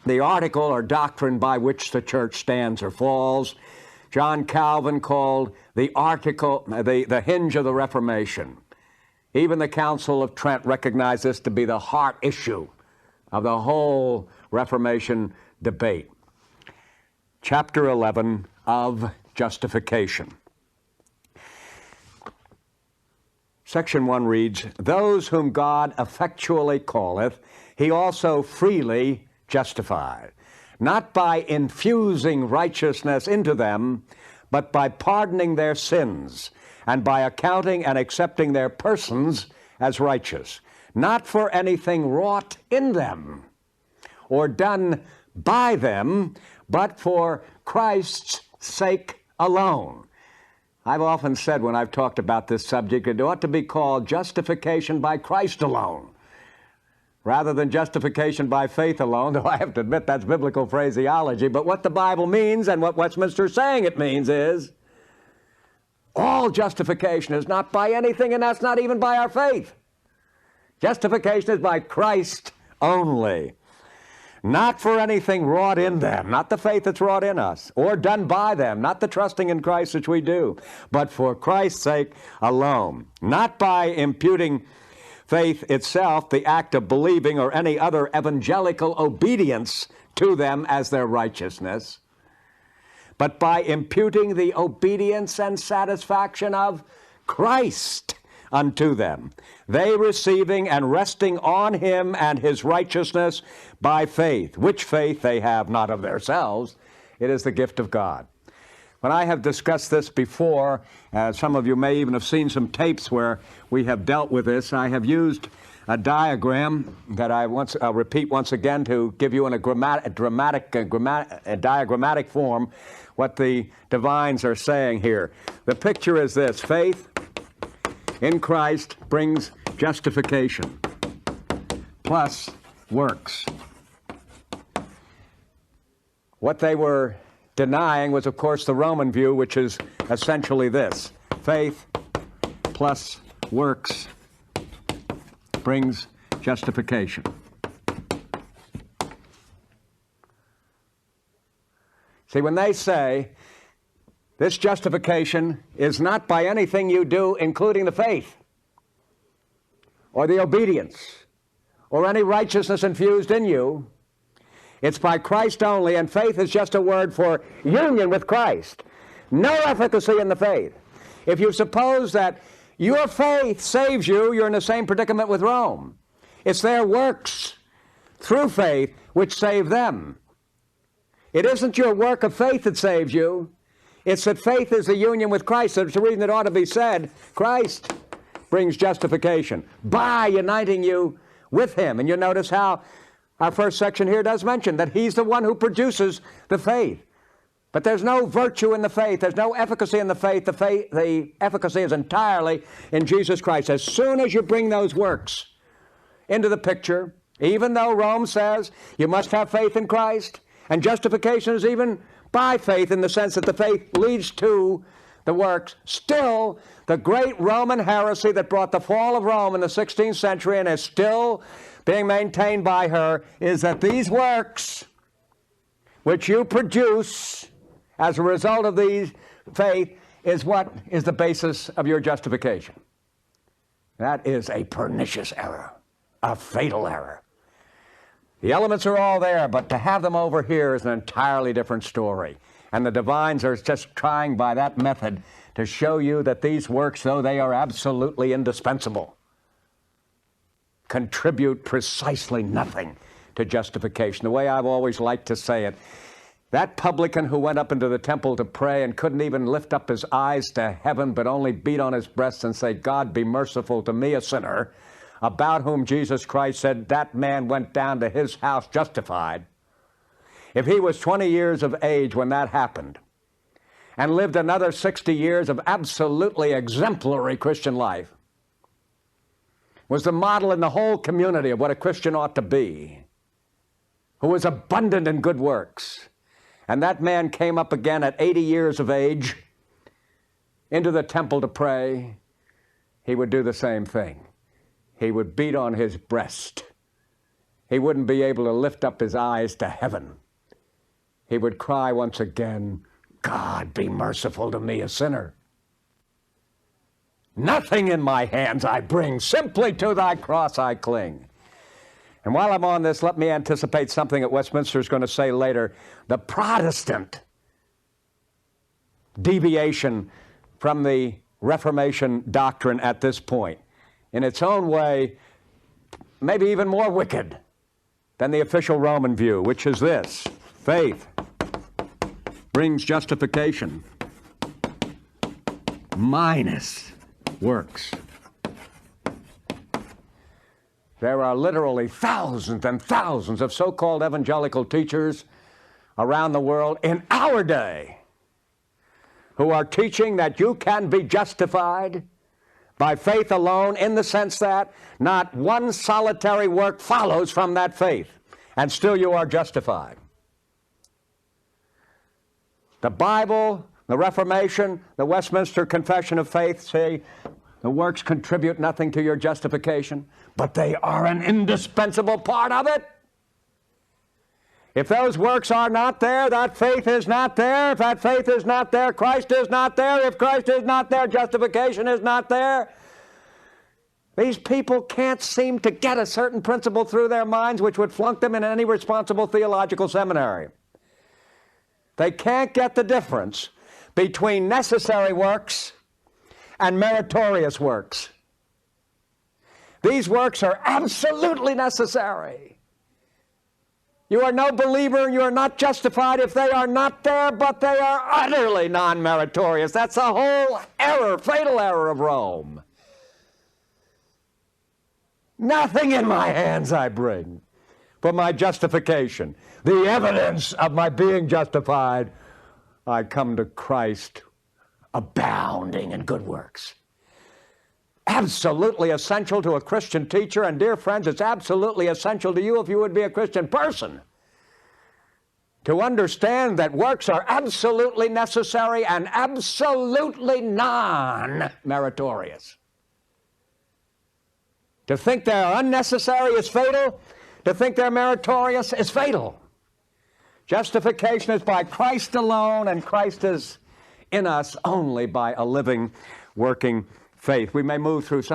the article or doctrine by which the church stands or falls. John Calvin called the article the hinge of the Reformation. Even the Council of Trent recognized this to be the heart issue of the whole Reformation debate. Chapter 11 of Justification. Section 1 reads, "Those whom God effectually calleth, he also freely justified, not by infusing righteousness into them, but by pardoning their sins, and by accounting and accepting their persons as righteous, not for anything wrought in them, or done by them, but for Christ's sake alone." I've often said when I've talked about this subject, it ought to be called justification by Christ alone, rather than justification by faith alone, though I have to admit that's biblical phraseology. But what the Bible means and what Westminster is saying it means is all justification is not by anything, and that's not even by our faith. Justification is by Christ only. Not for anything wrought in them, not the faith that's wrought in us, or done by them, not the trusting in Christ which we do, but for Christ's sake alone. Not by imputing faith itself, the act of believing, or any other evangelical obedience to them as their righteousness, but by imputing the obedience and satisfaction of Christ unto them, they receiving and resting on him and his righteousness by faith, which faith they have not of themselves, it is the gift of God. When I have discussed this before, some of you may even have seen some tapes where we have dealt with this. I have used a diagram that I'll repeat once again to give you in a diagrammatic form what the divines are saying here. The picture is this: faith in Christ brings justification plus works. What they were denying was, of course, the Roman view, which is essentially this: faith plus works brings justification. See, when they say this justification is not by anything you do, including the faith, or the obedience, or any righteousness infused in you, it's by Christ only, and faith is just a word for union with Christ. No efficacy in the faith. If you suppose that your faith saves you, you're in the same predicament with Rome. It's their works through faith which save them. It isn't your work of faith that saves you. It's that faith is a union with Christ. That's the reason it ought to be said, Christ brings justification by uniting you with him. And you notice how our first section here does mention that he's the one who produces the faith. But there's no virtue in the faith. There's no efficacy in the faith. The efficacy is entirely in Jesus Christ. As soon as you bring those works into the picture, even though Rome says you must have faith in Christ, and justification is even by faith in the sense that the faith leads to the works, still the great Roman heresy that brought the fall of Rome in the 16th century and is still being maintained by her is that these works which you produce as a result of these faith is what is the basis of your justification. That is a pernicious error, a fatal error. The elements are all there, but to have them over here is an entirely different story. And the divines are just trying by that method to show you that these works, though they are absolutely indispensable, contribute precisely nothing to justification. The way I've always liked to say it, that publican who went up into the temple to pray and couldn't even lift up his eyes to heaven, but only beat on his breast and say, "God, be merciful to me, a sinner," about whom Jesus Christ said that man went down to his house justified. If he was 20 years of age when that happened and lived another 60 years of absolutely exemplary Christian life, was the model in the whole community of what a Christian ought to be, who was abundant in good works, and that man came up again at 80 years of age into the temple to pray, he would do the same thing. He would beat on his breast he wouldn't be able to lift up his eyes to heaven. He would cry once again, God, be merciful to me, a sinner. Nothing in my hands I bring, simply to thy cross I cling. And while I'm on this, let me anticipate something that Westminster is going to say later. The Protestant deviation from the Reformation doctrine at this point, in its own way, maybe even more wicked than the official Roman view, which is this: faith brings justification minus works. There are literally thousands and thousands of so-called evangelical teachers around the world in our day who are teaching that you can be justified by faith alone, in the sense that not one solitary work follows from that faith, and still you are justified. The Bible, the Reformation, the Westminster Confession of Faith say the works contribute nothing to your justification, but they are an indispensable part of it. If those works are not there, that faith is not there. If that faith is not there, Christ is not there. If Christ is not there, justification is not there. These people can't seem to get a certain principle through their minds which would flunk them in any responsible theological seminary. They can't get the difference between necessary works and meritorious works. These works are absolutely necessary. You are no believer, you are not justified if they are not there, but they are utterly non-meritorious. That's the whole error, fatal error of Rome. Nothing in my hands I bring for my justification. The evidence of my being justified, I come to Christ abounding in good works. Absolutely essential to a Christian teacher, and dear friends, it's absolutely essential to you if you would be a Christian person, to understand that works are absolutely necessary and absolutely non-meritorious. To think they're unnecessary is fatal. To think they're meritorious is fatal. Justification is by Christ alone, and Christ is in us only by a living, working faith. We may move through some of